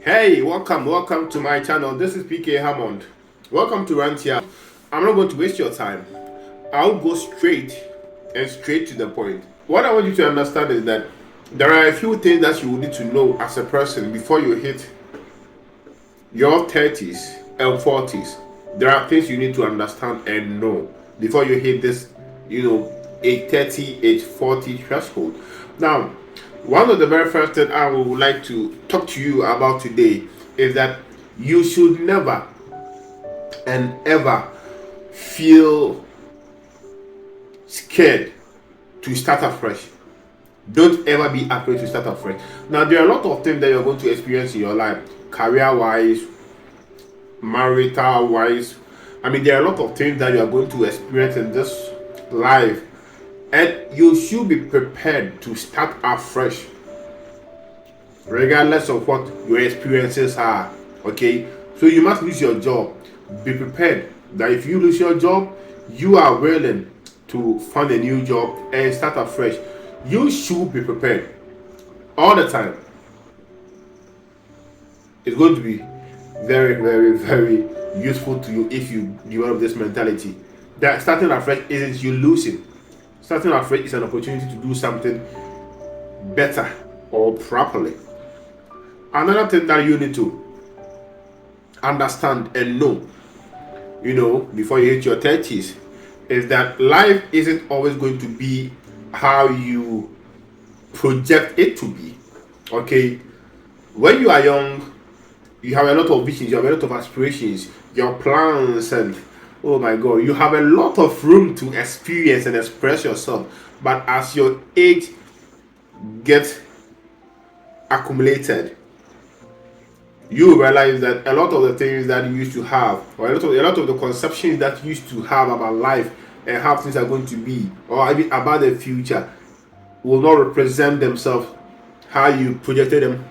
Hey, welcome to my channel. This is PK Hammond. Welcome to Rantia. I'm not going to waste your time. I'll go straight to the point. What I want you to understand is that there are a few things that you will need to know as a person before you hit your 30s and 40s. There are things you need to understand and know before you hit this, age 30, age 40 threshold. Now, one of the very first things I would like to talk to you about today is that you should never and ever feel scared to start afresh. Don't ever be afraid to start afresh. Now, there are a lot of things that you're going to experience in your life, career-wise, marital-wise. There are a lot of things that you are going to experience in this life, and you should be prepared to start afresh, regardless of what your experiences are. Okay, so you must lose your job. Be prepared that if you lose your job, you are willing to find a new job and start afresh. You should be prepared all the time. It's going to be very, very, very useful to you if you develop this mentality that starting afresh isn't you losing. Starting afresh is an opportunity to do something better or properly. Another thing that you need to understand and know, before you hit your 30s, is that life isn't always going to be how you project it to be. Okay, when you are young, you have a lot of visions, you have a lot of aspirations, your plans, and oh my god, you have a lot of room to experience and express yourself. But as your age gets accumulated, you realize that a lot of the things that you used to have, or a lot of the conceptions that you used to have about life and how things are going to be, or even about the future, will not represent themselves how you projected them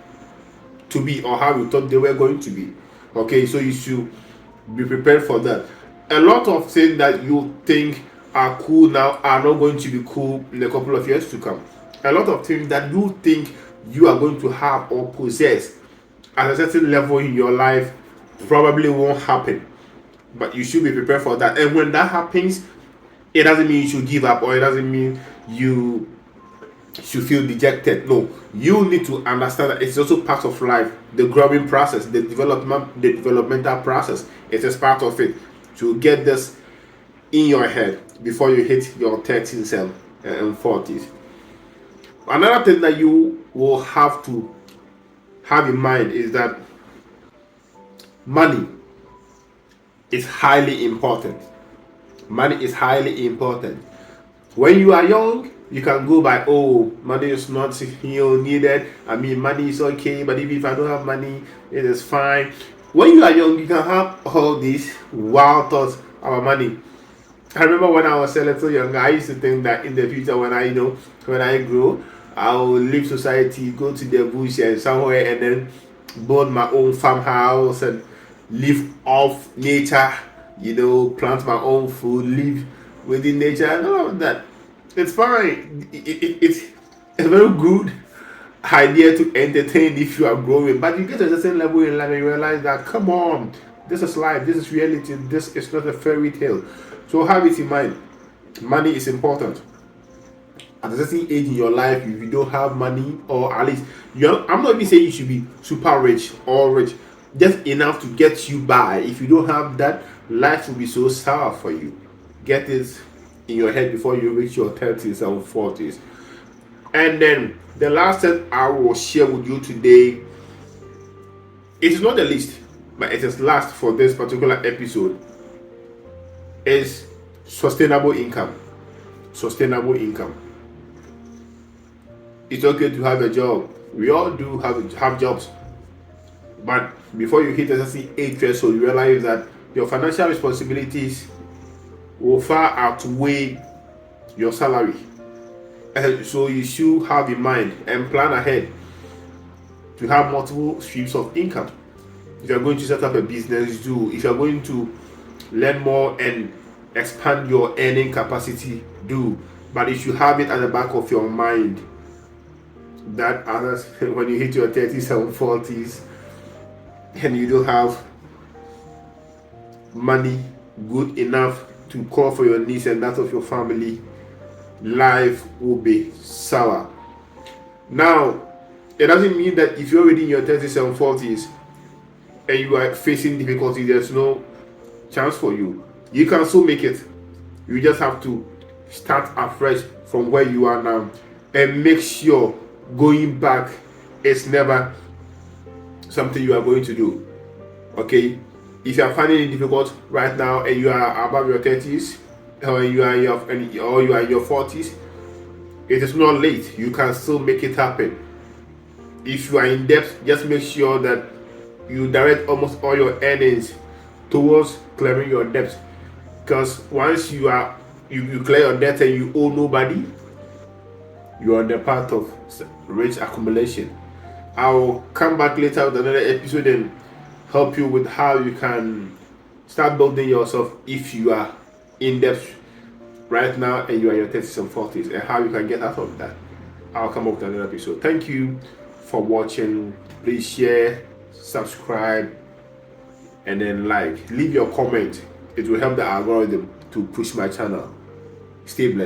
to be or how you thought they were going to be. Okay, so you should be prepared for that. A lot of things that you think are cool now are not going to be cool in a couple of years to come. A lot of things that you think you are going to have or possess at a certain level in your life probably won't happen, but you should be prepared for that. And when that happens, it doesn't mean you should give up, or it doesn't mean you should feel dejected. No, you need to understand that it's also part of life. The growing process, the developmental process, it is part of it. To get this in your head before you hit your 30s and 40s. Another thing that you will have to have in mind is that money is highly important. Money is highly important. When you are young, you can go by, oh, money is not needed. Money is okay, but even if I don't have money, it is fine. When you are young, you can have all these wild thoughts about money. I remember when I was a little younger, I used to think that in the future, when I grow, I will leave society, go to the bush and somewhere, and then build my own farmhouse and live off nature, plant my own food, live within nature and all of that. It's fine. It's a very good idea to entertain if you are growing, but you get to a certain level in life and you realize that, come on, this is life, this is reality, this is not a fairy tale. So have it in mind. Money is important. At a certain age in your life, if you don't have money, or at least I'm not even saying you should be super rich or rich, just enough to get you by. If you don't have that, life will be so sour for you. Get this in your head before you reach your 30s and 40s. And then the last thing I will share with you today, it is not the least, but it is last for this particular episode, is sustainable income. Sustainable income. It's okay to have a job. We all do have jobs. But before you hit a certain age threshold, you realize that your financial responsibilities will far outweigh your salary. And so you should have in mind and plan ahead to have multiple streams of income. If you're going to set up a business, do. If you're going to learn more and expand your earning capacity, do. But you should have it at the back of your mind that when you hit your 30s and 40s, and you don't have money good enough to call for your needs and that of your family, life will be sour. Now, it doesn't mean that if you're already in your 30s and 40s and you are facing difficulty, there's no chance for you. You can still make it. You just have to start afresh from where you are now and make sure going back is never something you are going to do. Okay? If you are finding it difficult right now and you are above your 30s or you are in your 40s, it is not late. You can still make it happen. If you are in debt, just make sure that you direct almost all your earnings towards clearing your debts. Because once you clear your debt and you owe nobody, you are on the path of rich accumulation. I will come back later with another episode and help you with how you can start building yourself if you are in debt right now and you are in your 30s and 40s, and how you can get out of that. I'll come up with another episode. Thank you for watching. Please share, subscribe, and then like. Leave your comment. It will help the algorithm to push my channel. Stay blessed.